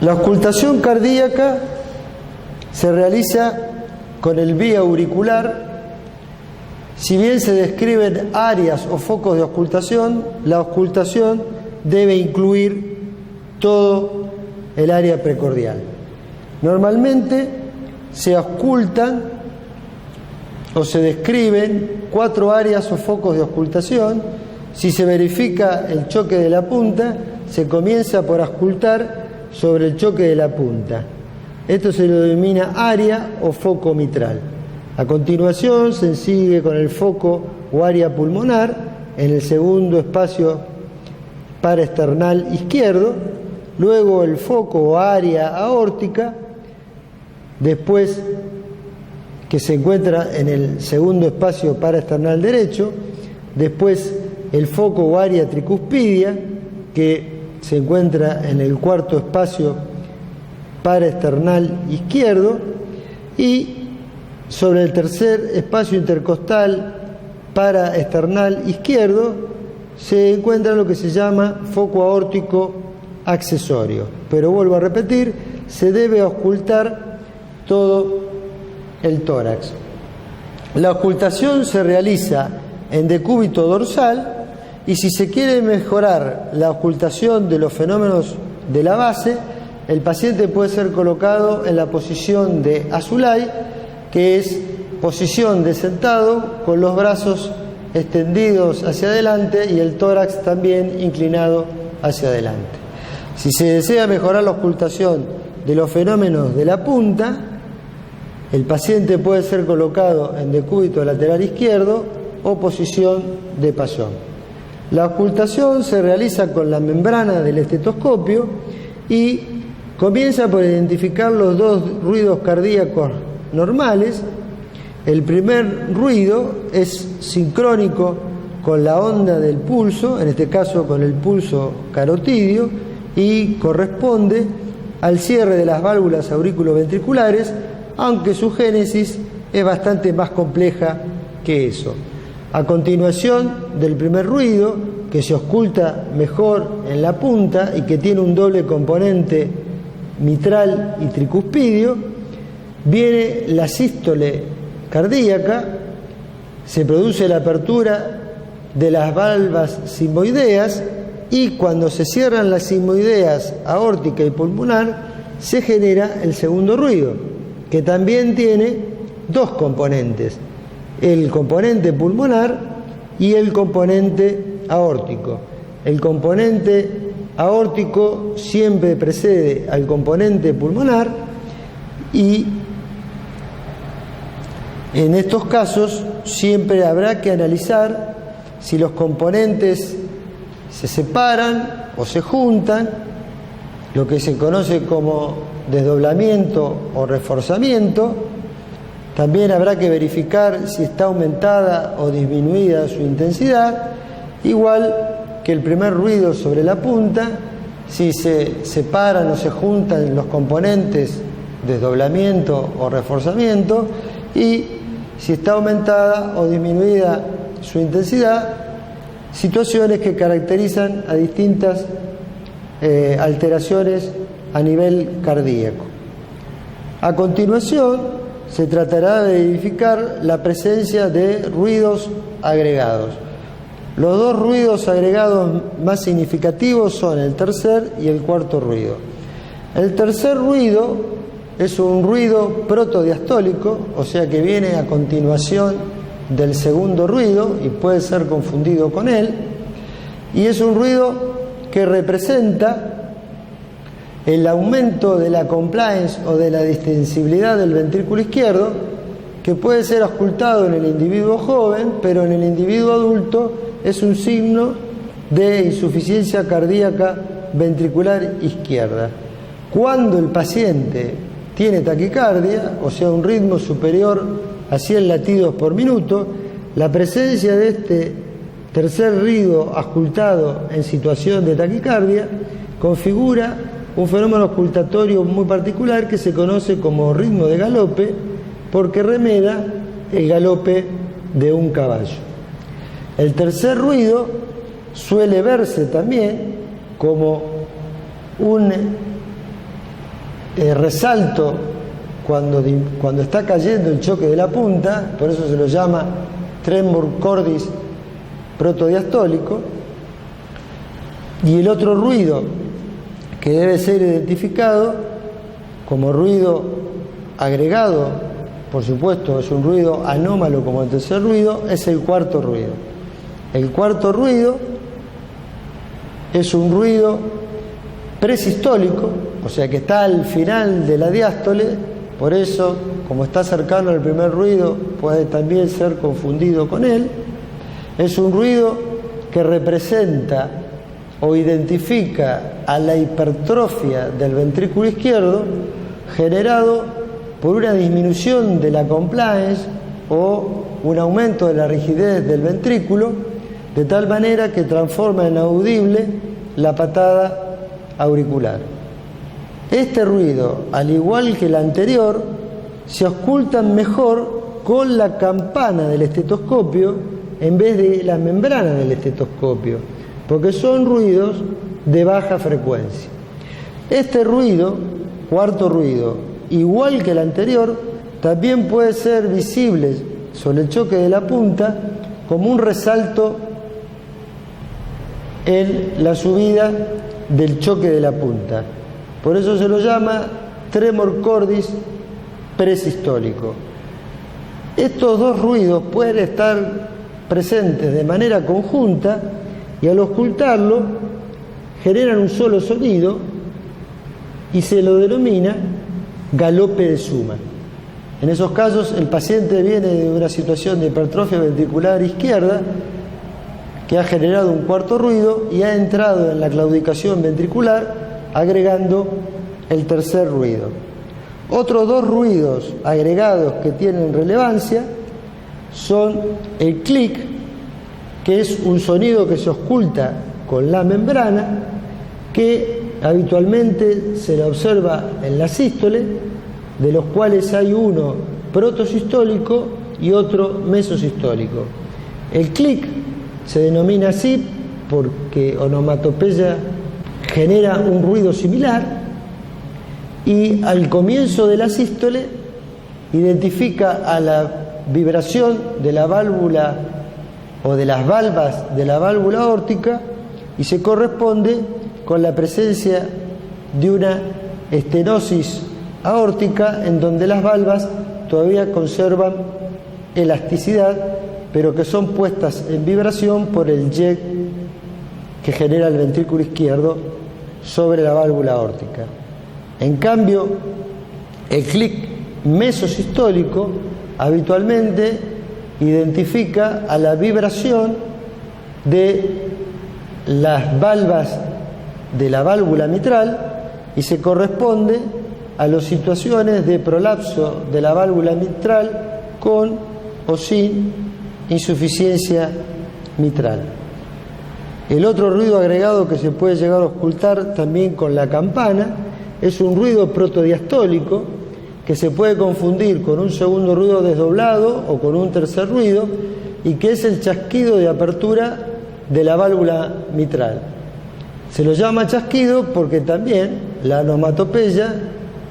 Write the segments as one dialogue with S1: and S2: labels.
S1: La auscultación cardíaca se realiza con el vía auricular. Si bien se describen áreas o focos de auscultación, la auscultación debe incluir todo el área precordial. Normalmente se auscultan o se describen 4 áreas o focos de auscultación. Si se verifica el choque de la punta, se comienza por auscultar sobre el choque de la punta. Esto se lo denomina área o foco mitral. A continuación se sigue con el foco o área pulmonar en el segundo espacio paraesternal izquierdo, luego el foco o área aórtica, después que se encuentra en el segundo espacio paraesternal derecho, después el foco o área tricuspidia, que se encuentra en el cuarto espacio paraesternal izquierdo, y sobre el tercer espacio intercostal paraesternal izquierdo se encuentra lo que se llama foco aórtico accesorio. Pero vuelvo a repetir, se debe auscultar todo el tórax. La auscultación se realiza en decúbito dorsal, y si se quiere mejorar la auscultación de los fenómenos de la base, el paciente puede ser colocado en la posición de Azulay, que es posición de sentado con los brazos extendidos hacia adelante y el tórax también inclinado hacia adelante. Si se desea mejorar la auscultación de los fenómenos de la punta, el paciente puede ser colocado en decúbito lateral izquierdo o posición de payón. La auscultación se realiza con la membrana del estetoscopio y comienza por identificar los 2 ruidos cardíacos normales. El primer ruido es sincrónico con la onda del pulso, en este caso con el pulso carotidio, y corresponde al cierre de las válvulas auriculoventriculares, aunque su génesis es bastante más compleja que eso. A continuación del primer ruido, que se ausculta mejor en la punta y que tiene un doble componente mitral y tricuspidio, viene la sístole cardíaca. Se produce la apertura de las valvas sigmoideas, y cuando se cierran las sigmoideas aórtica y pulmonar se genera el segundo ruido, que también tiene 2 componentes: el componente pulmonar y el componente aórtico. El componente aórtico siempre precede al componente pulmonar, y en estos casos siempre habrá que analizar si los componentes se separan o se juntan, lo que se conoce como desdoblamiento o reforzamiento. También habrá que verificar si está aumentada o disminuida su intensidad, igual que el primer ruido sobre la punta, si se separan o se juntan los componentes desdoblamiento o reforzamiento, y si está aumentada o disminuida su intensidad, situaciones que caracterizan a distintas alteraciones a nivel cardíaco. A continuación, se tratará de identificar la presencia de ruidos agregados. Los 2 ruidos agregados más significativos son el tercer y el cuarto ruido. El tercer ruido es un ruido protodiastólico, o sea que viene a continuación del segundo ruido y puede ser confundido con él, y es un ruido que representa el aumento de la compliance o de la distensibilidad del ventrículo izquierdo, que puede ser auscultado en el individuo joven, pero en el individuo adulto es un signo de insuficiencia cardíaca ventricular izquierda. Cuando el paciente tiene taquicardia, o sea un ritmo superior a 100 latidos por minuto, la presencia de este tercer ruido auscultado en situación de taquicardia configura un fenómeno auscultatorio muy particular que se conoce como ritmo de galope, porque remeda el galope de un caballo. El tercer ruido suele verse también como un resalto cuando está cayendo el choque de la punta, por eso se lo llama tremor cordis protodiastólico. Y el otro ruido que debe ser identificado como ruido agregado, por supuesto es un ruido anómalo como el tercer ruido, es el cuarto ruido. El cuarto ruido es un ruido presistólico, o sea que está al final de la diástole, por eso, como está cercano al primer ruido, puede también ser confundido con él. Es un ruido que representa o identifica a la hipertrofia del ventrículo izquierdo generado por una disminución de la compliance o un aumento de la rigidez del ventrículo, de tal manera que transforma en audible la patada auricular. Este ruido, al igual que el anterior, se ocultan mejor con la campana del estetoscopio en vez de la membrana del estetoscopio, porque son ruidos de baja frecuencia. Este ruido, cuarto ruido, igual que el anterior, también puede ser visible sobre el choque de la punta como un resalto en la subida del choque de la punta. Por eso se lo llama tremor cordis presistólico. Estos dos ruidos pueden estar presentes de manera conjunta y al ocultarlo generan un solo sonido y se lo denomina galope de Schumann. En esos casos el paciente viene de una situación de hipertrofia ventricular izquierda que ha generado un cuarto ruido y ha entrado en la claudicación ventricular agregando el tercer ruido. Otros dos ruidos agregados que tienen relevancia son el clic, que es un sonido que se oculta con la membrana, que habitualmente se la observa en la sístole, de los cuales hay uno protosistólico y otro mesosistólico. El clic se denomina así porque onomatopeya genera un ruido similar y al comienzo de la sístole identifica a la vibración de la válvula o de las valvas de la válvula aórtica y se corresponde con la presencia de una estenosis aórtica en donde las valvas todavía conservan elasticidad, pero que son puestas en vibración por el jet que genera el ventrículo izquierdo sobre la válvula aórtica. En cambio, el clic mesosistólico habitualmente identifica a la vibración de las valvas de la válvula mitral y se corresponde a las situaciones de prolapso de la válvula mitral con o sin insuficiencia mitral. El otro ruido agregado que se puede llegar a ocultar también con la campana es un ruido protodiastólico que se puede confundir con un segundo ruido desdoblado o con un tercer ruido y que es el chasquido de apertura de la válvula mitral. Se lo llama chasquido porque también la onomatopeya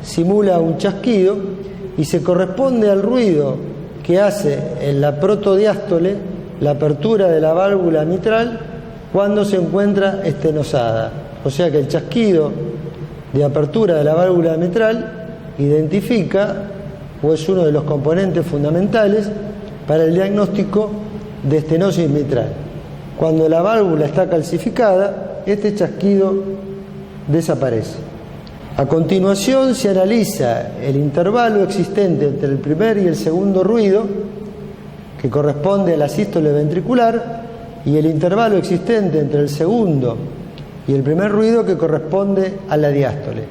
S1: simula un chasquido y se corresponde al ruido que hace en la protodiástole la apertura de la válvula mitral cuando se encuentra estenosada. O sea que el chasquido de apertura de la válvula mitral identifica o es uno de los componentes fundamentales para el diagnóstico de estenosis mitral. Cuando la válvula está calcificada, este chasquido desaparece. A continuación se analiza el intervalo existente entre el primer y el segundo ruido, que corresponde a la sístole ventricular, y el intervalo existente entre el segundo y el primer ruido, que corresponde a la diástole.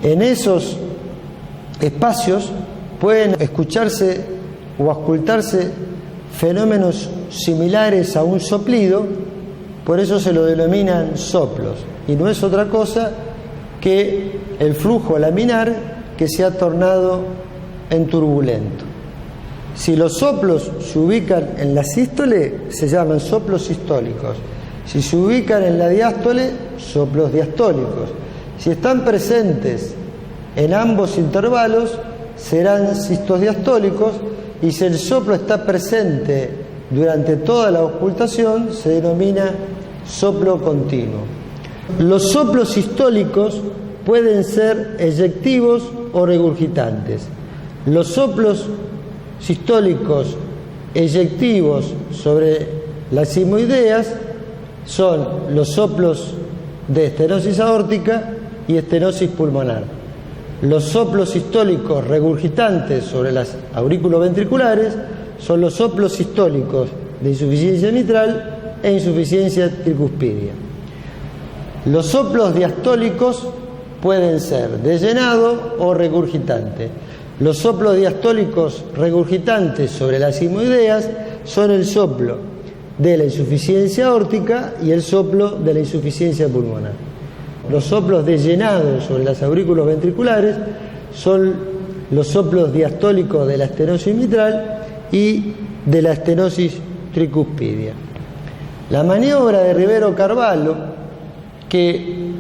S1: En esos espacios pueden escucharse o auscultarse fenómenos similares a un soplido, por eso se lo denominan soplos, y no es otra cosa que el flujo laminar que se ha tornado en turbulento. Si los soplos se ubican en la sístole, se llaman soplos sistólicos. Si se ubican en la diástole, soplos diastólicos. Si están presentes En ambos intervalos serán sistos diastólicos y si el soplo está presente durante toda la auscultación se denomina soplo continuo. Los soplos sistólicos pueden ser eyectivos o regurgitantes. Los soplos sistólicos eyectivos sobre las sigmoideas son los soplos de estenosis aórtica y estenosis pulmonar. Los soplos sistólicos regurgitantes sobre las auriculoventriculares son los soplos sistólicos de insuficiencia mitral e insuficiencia tricuspidia. Los soplos diastólicos pueden ser de llenado o regurgitante. Los soplos diastólicos regurgitantes sobre las sigmoideas son el soplo de la insuficiencia aórtica y el soplo de la insuficiencia pulmonar. Los soplos de llenado sobre las aurículos ventriculares son los soplos diastólicos de la estenosis mitral y de la estenosis tricuspidia. La maniobra de Rivero-Carvalho, que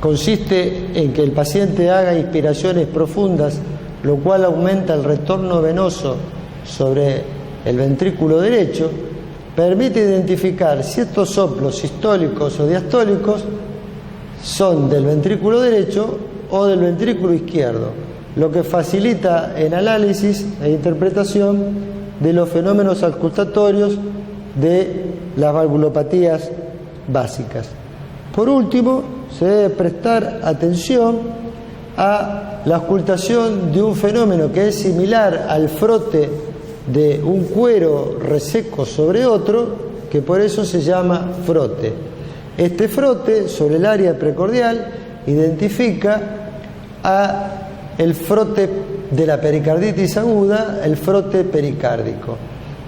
S1: consiste en que el paciente haga inspiraciones profundas, lo cual aumenta el retorno venoso sobre el ventrículo derecho, permite identificar si estos soplos sistólicos o diastólicos son del ventrículo derecho o del ventrículo izquierdo, lo que facilita el análisis e interpretación de los fenómenos auscultatorios de las valvulopatías básicas. Por último, se debe prestar atención a la auscultación de un fenómeno que es similar al frote de un cuero reseco sobre otro, que por eso se llama frote. Este frote sobre el área precordial identifica a el frote de la pericarditis aguda, el frote pericárdico.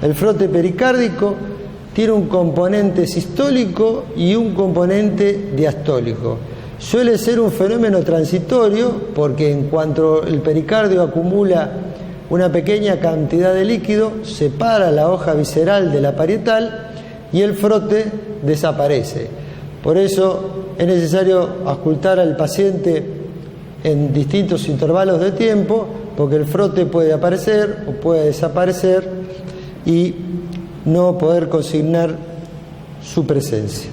S1: El frote pericárdico tiene un componente sistólico y un componente diastólico. Suele ser un fenómeno transitorio porque en cuanto el pericardio acumula una pequeña cantidad de líquido, separa la hoja visceral de la parietal y el frote desaparece. Por eso es necesario auscultar al paciente en distintos intervalos de tiempo, porque el frote puede aparecer o puede desaparecer y no poder consignar su presencia.